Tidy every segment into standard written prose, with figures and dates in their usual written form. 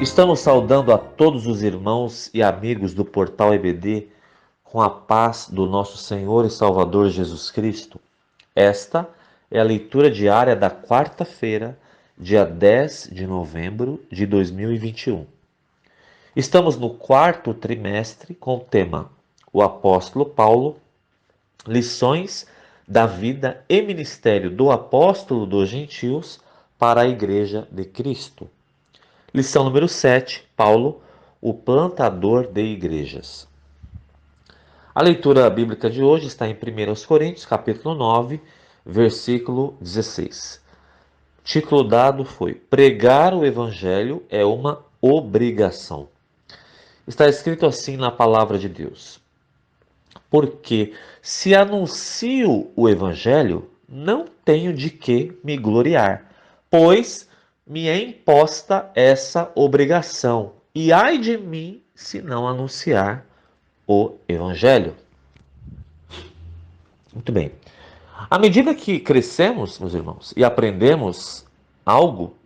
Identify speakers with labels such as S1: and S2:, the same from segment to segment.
S1: Estamos saudando a todos os irmãos e amigos do Portal EBD com a paz do nosso Senhor e Salvador Jesus Cristo. Esta é a leitura diária da quarta-feira, dia 10 de novembro de 2021. Estamos no quarto trimestre com o tema O Apóstolo Paulo, lições da vida e ministério do apóstolo dos gentios para a Igreja de Cristo. Lição número 7, Paulo, o plantador de igrejas. A leitura bíblica de hoje está em 1 Coríntios, capítulo 9, versículo 16. O título dado foi Pregar o Evangelho é uma obrigação. Está escrito assim na palavra de Deus. Porque se anuncio o Evangelho, não tenho de que me gloriar, pois me é imposta essa obrigação. E ai de mim se não anunciar o Evangelho. Muito bem. À medida que crescemos, meus irmãos, e aprendemos algo,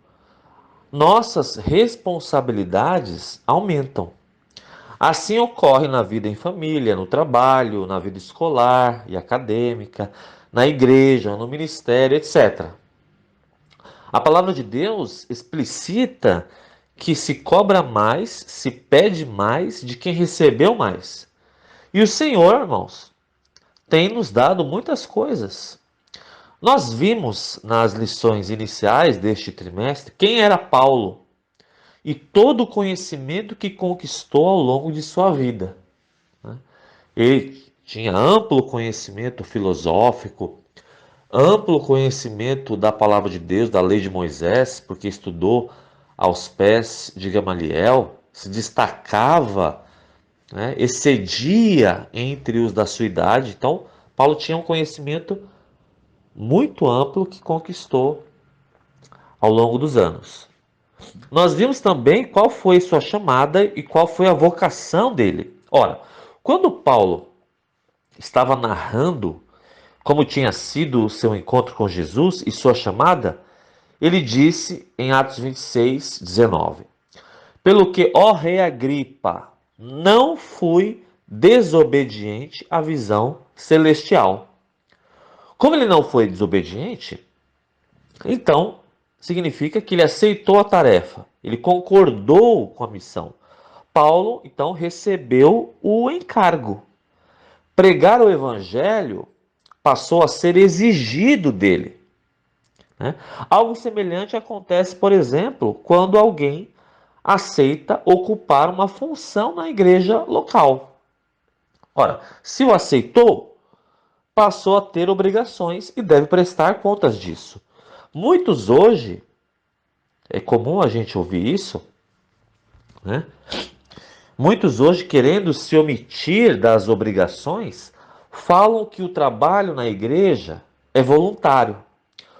S1: nossas responsabilidades aumentam. Assim ocorre na vida em família, no trabalho, na vida escolar e acadêmica, na igreja, no ministério, etc. A palavra de Deus explicita que se cobra mais, se pede mais de quem recebeu mais. E o Senhor, irmãos, tem nos dado muitas coisas. Nós vimos nas lições iniciais deste trimestre quem era Paulo e todo o conhecimento que conquistou ao longo de sua vida. Ele tinha amplo conhecimento filosófico, amplo conhecimento da palavra de Deus, da lei de Moisés, porque estudou aos pés de Gamaliel, se destacava, né, excedia entre os da sua idade. Então, Paulo tinha um conhecimento muito amplo que conquistou ao longo dos anos. Nós vimos também qual foi sua chamada e qual foi a vocação dele. Ora, quando Paulo estava narrando como tinha sido o seu encontro com Jesus e sua chamada, ele disse em Atos 26, 19: Pelo que, ó rei Agripa, não fui desobediente à visão celestial. Como ele não foi desobediente, então significa que ele aceitou a tarefa, ele concordou com a missão. Paulo, então, recebeu o encargo. Pregar o evangelho passou a ser exigido dele, né? Algo semelhante acontece, por exemplo, quando alguém aceita ocupar uma função na igreja local. Ora, se o aceitou, passou a ter obrigações e deve prestar contas disso. Muitos hoje, é comum a gente ouvir isso, né? Muitos hoje, querendo se omitir das obrigações, falam que o trabalho na igreja é voluntário,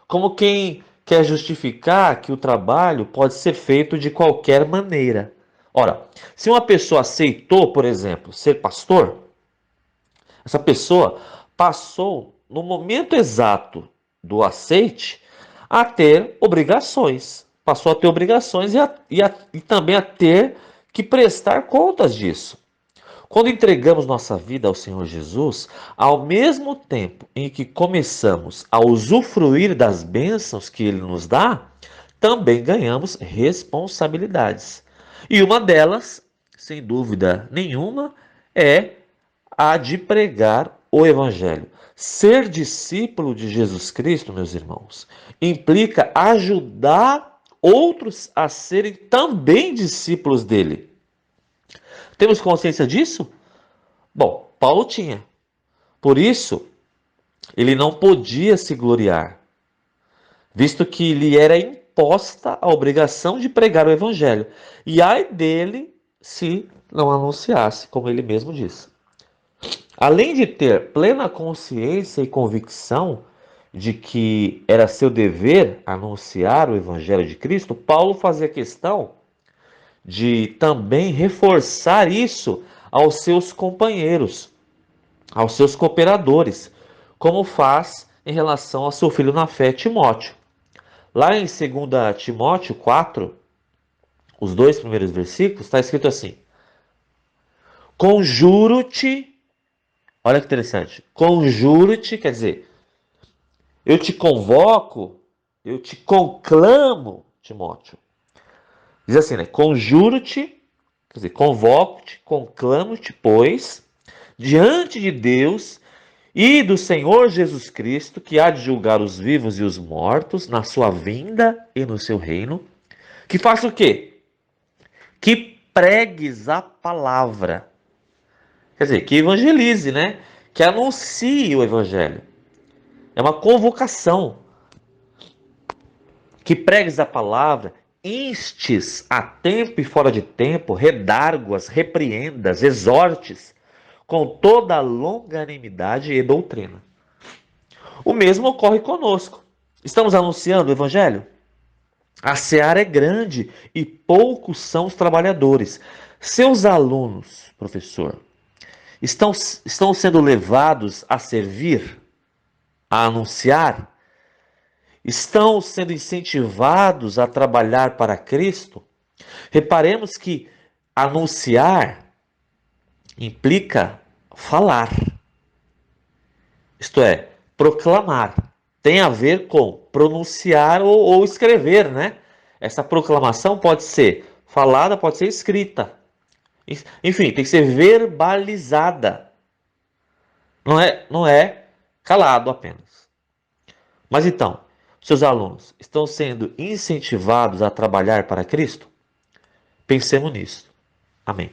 S1: como quem quer justificar que o trabalho pode ser feito de qualquer maneira. Ora, se uma pessoa aceitou, por exemplo, ser pastor, essa pessoa passou, no momento exato do aceite, a ter obrigações. Passou a ter obrigações e também a ter que prestar contas disso. Quando entregamos nossa vida ao Senhor Jesus, ao mesmo tempo em que começamos a usufruir das bênçãos que Ele nos dá, também ganhamos responsabilidades. E uma delas, sem dúvida nenhuma, é a de pregar o Evangelho. Ser discípulo de Jesus Cristo, meus irmãos, implica ajudar outros a serem também discípulos dele. Temos consciência disso? Bom, Paulo tinha. Por isso, ele não podia se gloriar, visto que lhe era imposta a obrigação de pregar o evangelho. E ai dele se não anunciasse, como ele mesmo disse. Além de ter plena consciência e convicção de que era seu dever anunciar o evangelho de Cristo, Paulo fazia questão de também reforçar isso aos seus companheiros, aos seus cooperadores, como faz em relação ao seu filho na fé, Timóteo. Lá em 2 Timóteo 4, os 2 primeiros versículos, está escrito assim: conjuro-te, olha que interessante, conjuro-te, quer dizer, eu te convoco, eu te conclamo, Timóteo. Diz assim, né? Conjuro-te, quer dizer, convoco-te, conclamo-te, pois, diante de Deus e do Senhor Jesus Cristo, que há de julgar os vivos e os mortos na sua vinda e no seu reino, que faça o quê? Que pregues a palavra. Quer dizer, que evangelize, né? Que anuncie o evangelho. É uma convocação. Que pregues a palavra, instes a tempo e fora de tempo, redarguas, repreendas, exortes, com toda a longanimidade e doutrina. O mesmo ocorre conosco. Estamos anunciando o evangelho? A seara é grande e poucos são os trabalhadores. Seus alunos, professor, estão sendo levados a servir, a anunciar? Estão sendo incentivados a trabalhar para Cristo? Reparemos que anunciar implica falar, isto é, proclamar. Tem a ver com pronunciar ou escrever, né? Essa proclamação pode ser falada, pode ser escrita. Enfim, tem que ser verbalizada. Não é calado apenas. Mas então, seus alunos estão sendo incentivados a trabalhar para Cristo? Pensemos nisso. Amém.